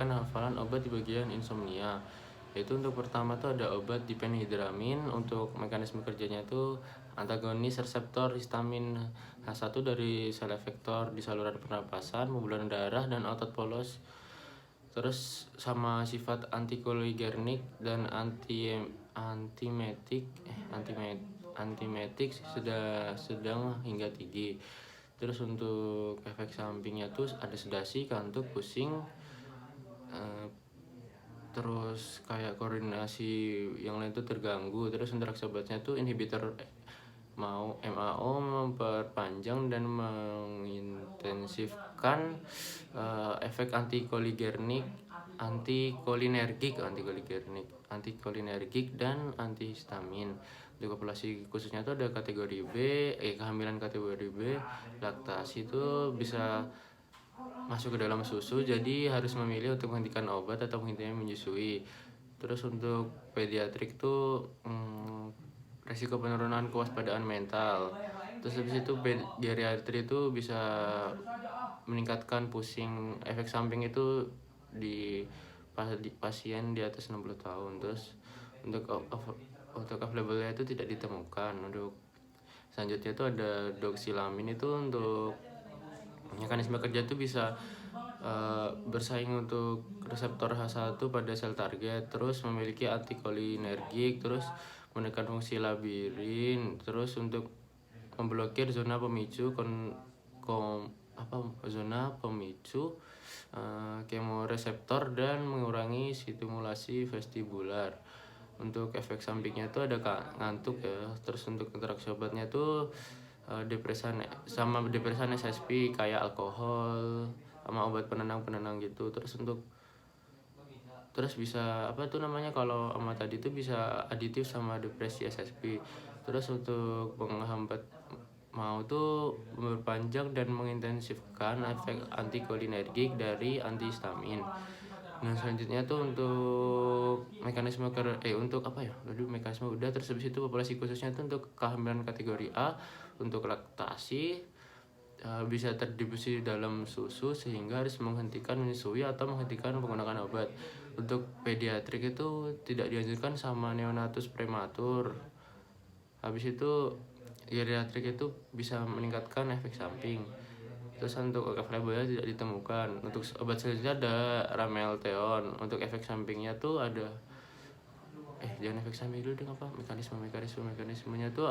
menanyakan hafalan obat di bagian insomnia. Yaitu untuk pertama tuh ada obat diphenhydramin. Untuk mekanisme kerjanya itu antagonis reseptor histamin H1 dari sel efektor di saluran pernapasan, pembuluh darah, dan otot polos. Terus sama sifat antikoligernik dan antimetik sedang hingga tinggi. Terus untuk efek sampingnya tuh ada sedasi, kantuk, pusing, terus kayak koordinasi yang lain tuh terganggu. Terus interaksi obatnya tuh inhibitor MAO memperpanjang dan mengintensifkan efek antikolinergik dan antihistamin. Untuk populasi khususnya itu ada kategori B, kehamilan kategori B, laktasi itu bisa masuk ke dalam susu, jadi harus memilih untuk menghentikan obat atau menghentikan menyusui. Terus untuk pediatrik tuh resiko penurunan kewaspadaan mental. Terus habis itu geriatri itu bisa meningkatkan pusing. Efek samping itu di pasien di atas 60 tahun. Terus untuk off-labelnya itu tidak ditemukan. Untuk selanjutnya itu ada doxilamin. Itu untuk mekanisme kerja itu bisa bersaing untuk reseptor H1 pada sel target, terus memiliki antikolinergik, terus menekan fungsi labirin, terus untuk memblokir zona pemicu kemoreseptor dan mengurangi stimulasi vestibular. Untuk efek sampingnya itu ada ngantuk ya. Terus untuk interaksi obatnya tuh depresan SSP kayak alkohol sama obat penenang gitu. Terus bisa kalau sama tadi itu bisa aditif sama depresi SSP. Terus untuk menghambat mau tuh memperpanjang dan mengintensifkan efek antikolinergik dari antihistamin. Nah selanjutnya tuh untuk mekanisme mekanisme udah. Terus habis itu populasi khususnya tuh untuk kehamilan kategori A, untuk laktasi bisa terdistribusi dalam susu sehingga harus menghentikan menyusui atau menghentikan penggunaan obat. Untuk pediatrik itu tidak dianjurkan sama neonatus prematur. Habis itu geriatrik itu bisa meningkatkan efek samping. Terus untuk off-labelnya tidak ditemukan. Untuk obat selanjutnya ada ramelteon. Untuk efek sampingnya tuh ada jangan efek samping dulu deh, mekanismenya tuh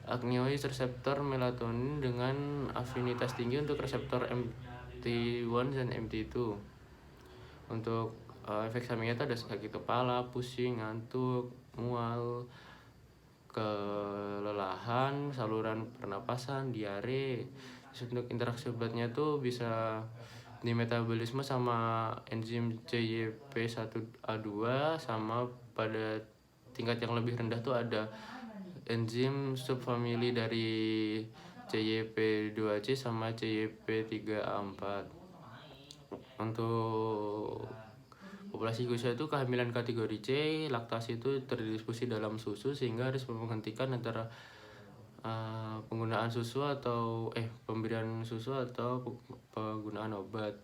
actinoid reseptor melatonin dengan afinitas tinggi untuk reseptor MT1 dan MT2. Untuk efek sampingnya tuh ada sakit kepala, pusing, ngantuk, mual, kelelahan saluran pernapasan, diare. Terus untuk interaksi obatnya tuh bisa di metabolisme sama enzim CYP1A2, sama pada tingkat yang lebih rendah tuh ada enzim subfamili dari CYP2C sama CYP3A4. Untuk populasi usia itu kehamilan kategori C, laktasi itu terdistribusi dalam susu sehingga harus menghentikan antara penggunaan susu atau pemberian susu atau penggunaan obat.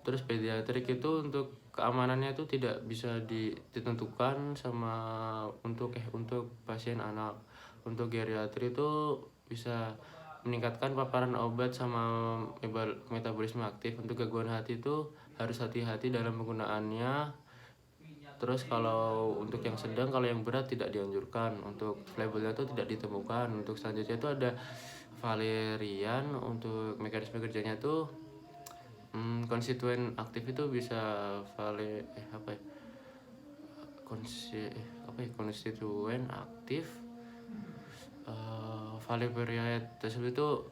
Terus pediatrik itu untuk keamanannya itu tidak bisa ditentukan sama untuk pasien anak. Untuk geriatri itu bisa meningkatkan paparan obat sama metabolisme aktif. Untuk gangguan hati itu harus hati-hati dalam penggunaannya. Terus kalau untuk yang sedang, kalau yang berat tidak dianjurkan. Untuk labelnya itu tidak ditemukan. Untuk selanjutnya itu ada valerian. Untuk mekanisme kerjanya itu konstituen aktif itu bisa konstituen aktif valerian tersebut itu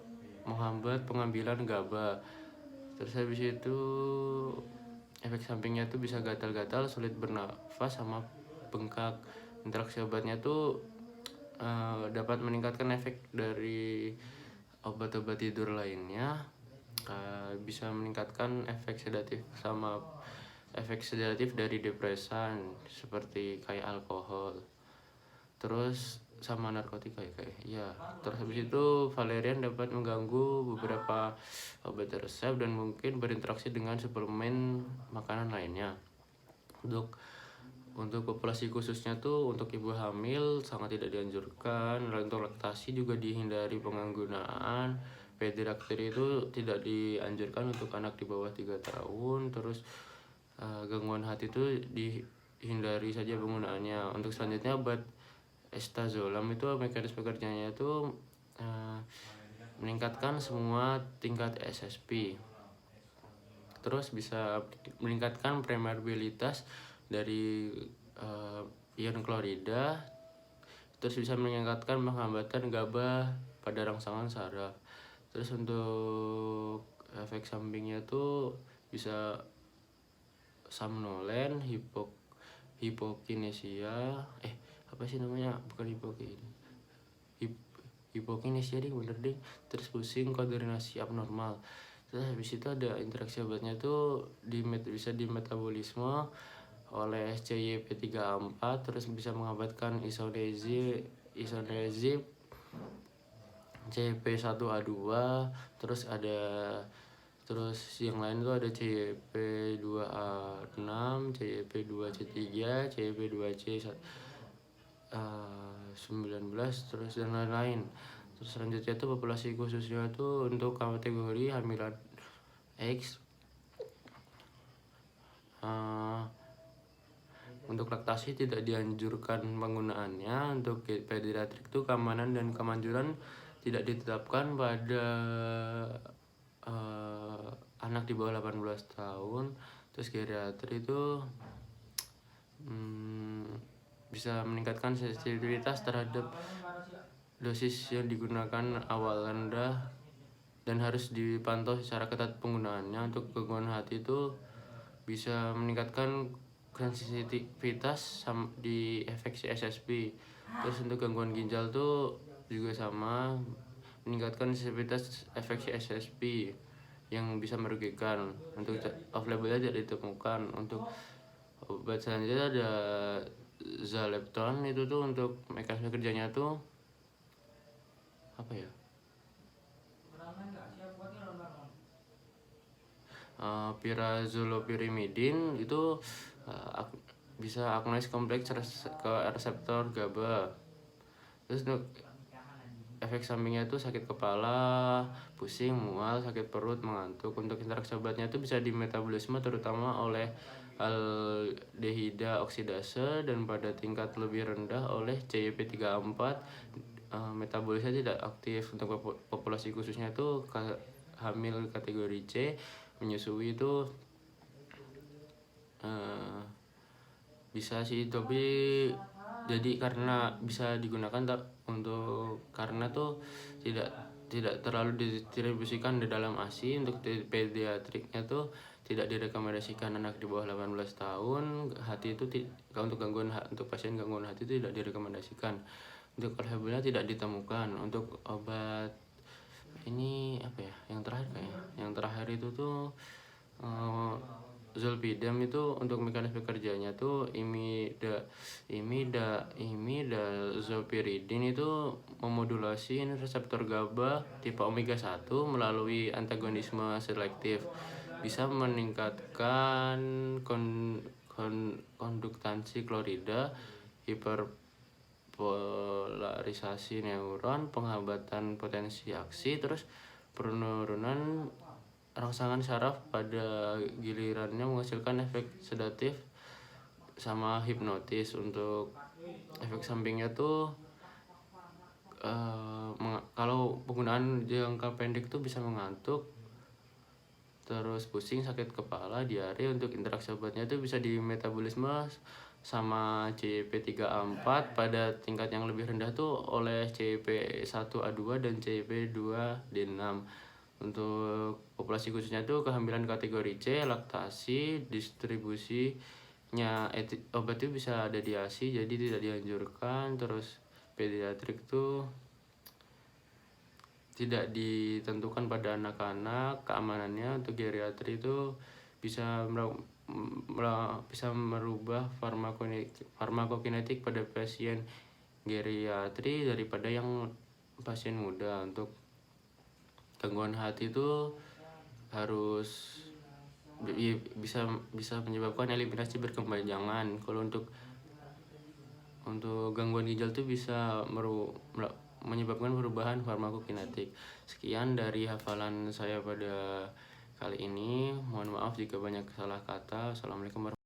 menghambat pengambilan GABA. Terus habis itu efek sampingnya tuh bisa gatal-gatal, sulit bernafas, sama bengkak. Interaksi obatnya tuh dapat meningkatkan efek dari obat-obat tidur lainnya, bisa meningkatkan efek sedatif dari depresan seperti kayak alkohol. Terus sama narkotika ya kayak ya. Terus habis itu valerian dapat mengganggu beberapa obat resep dan mungkin berinteraksi dengan suplemen makanan lainnya. Untuk populasi khususnya tuh untuk ibu hamil sangat tidak dianjurkan. Untuk laktasi juga dihindari penggunaan. Pediatric itu tidak dianjurkan untuk anak di bawah 3 tahun. Terus gangguan hati itu dihindari saja penggunaannya. Untuk selanjutnya obat estazolam itu mekanisme kerjanya itu meningkatkan semua tingkat SSP. Terus bisa meningkatkan permeabilitas dari ion klorida. Terus bisa meningkatkan penghambatan GABA pada rangsangan saraf. Terus untuk efek sampingnya tuh bisa somnolen, hipokinesia, apa sih namanya, bukan hipokinesia ding, bener ding. Terus pusing, koordinasi abnormal. Terus habis itu ada interaksi obatnya tuh bisa di metabolisme oleh CYP3A4, terus bisa mengabatkan isonezib CYP1A2, terus yang lain tuh ada CYP2A6, CYP2C3, CYP2C19, terus dan lain-lain. Terus selanjutnya tuh populasi khususnya tuh untuk kategori hamilan X. Untuk laktasi tidak dianjurkan penggunaannya. Untuk pediatrik itu keamanan dan kemanjuran tidak ditetapkan pada anak di bawah 18 tahun. Terus geriatri itu bisa meningkatkan sensitivitas terhadap dosis yang digunakan awal rendah dan harus dipantau secara ketat penggunaannya. Untuk gangguan hati itu bisa meningkatkan sensitivitas di efek SSP. Terus untuk gangguan ginjal tuh juga sama, meningkatkan sensitivitas efek SSP yang bisa merugikan. Untuk off labelnya tidak ditemukan. Untuk obat selanjutnya ada Zalepton, itu tuh untuk mekanisme kerjanya tuh apa ya, pirazolopyrimidin itu bisa agonis kompleks ke reseptor GABA. Terus untuk efek sampingnya itu sakit kepala, pusing, mual, sakit perut, mengantuk. Untuk interaksi obatnya itu bisa di metabolisme terutama oleh aldehida oksidase dan pada tingkat lebih rendah oleh CYP3A4. Metabolisnya tidak aktif. Untuk populasi khususnya itu hamil kategori C, menyusui itu bisa sih, tapi jadi karena bisa digunakan karena tuh tidak terlalu didistribusikan di dalam ASI. Untuk pediatriknya tuh tidak direkomendasikan anak di bawah 18 tahun. Hati itu untuk pasien gangguan hati itu tidak direkomendasikan. Untuk labelnya tidak ditemukan. Untuk obat ini apa ya, yang terakhir itu tuh zolpidem. Itu untuk mekanisme kerjanya tuh imidazolpiridin itu memodulasi reseptor GABA tipe omega 1 melalui antagonisme selektif, bisa meningkatkan konduktansi klorida, hiperpolarisasi neuron, penghambatan potensi aksi, terus penurunan rangsangan saraf pada gilirannya menghasilkan efek sedatif sama hipnotis. Untuk efek sampingnya tuh kalau penggunaan jangka pendek tuh bisa mengantuk, terus pusing, sakit kepala, diare. Untuk interaksi obatnya tuh bisa di metabolisme sama CYP3A4 pada tingkat yang lebih rendah tuh oleh CYP1A2 dan CYP2D6. Untuk populasi khususnya tuh kehamilan kategori C, laktasi, distribusinya obat itu bisa ada di ASI, jadi tidak dianjurkan. Terus pediatrik tuh tidak ditentukan pada anak-anak keamanannya. Untuk geriatri itu bisa merubah farmakokinetik pada pasien geriatri daripada yang pasien muda. Untuk gangguan hati itu harus bisa menyebabkan eliminasi berkepanjangan. Kalau untuk gangguan ginjal itu bisa menyebabkan perubahan farmakokinetik. Sekian dari hafalan saya pada kali ini. Mohon maaf jika banyak salah kata. Assalamualaikum warahmatullahi wabarakatuh.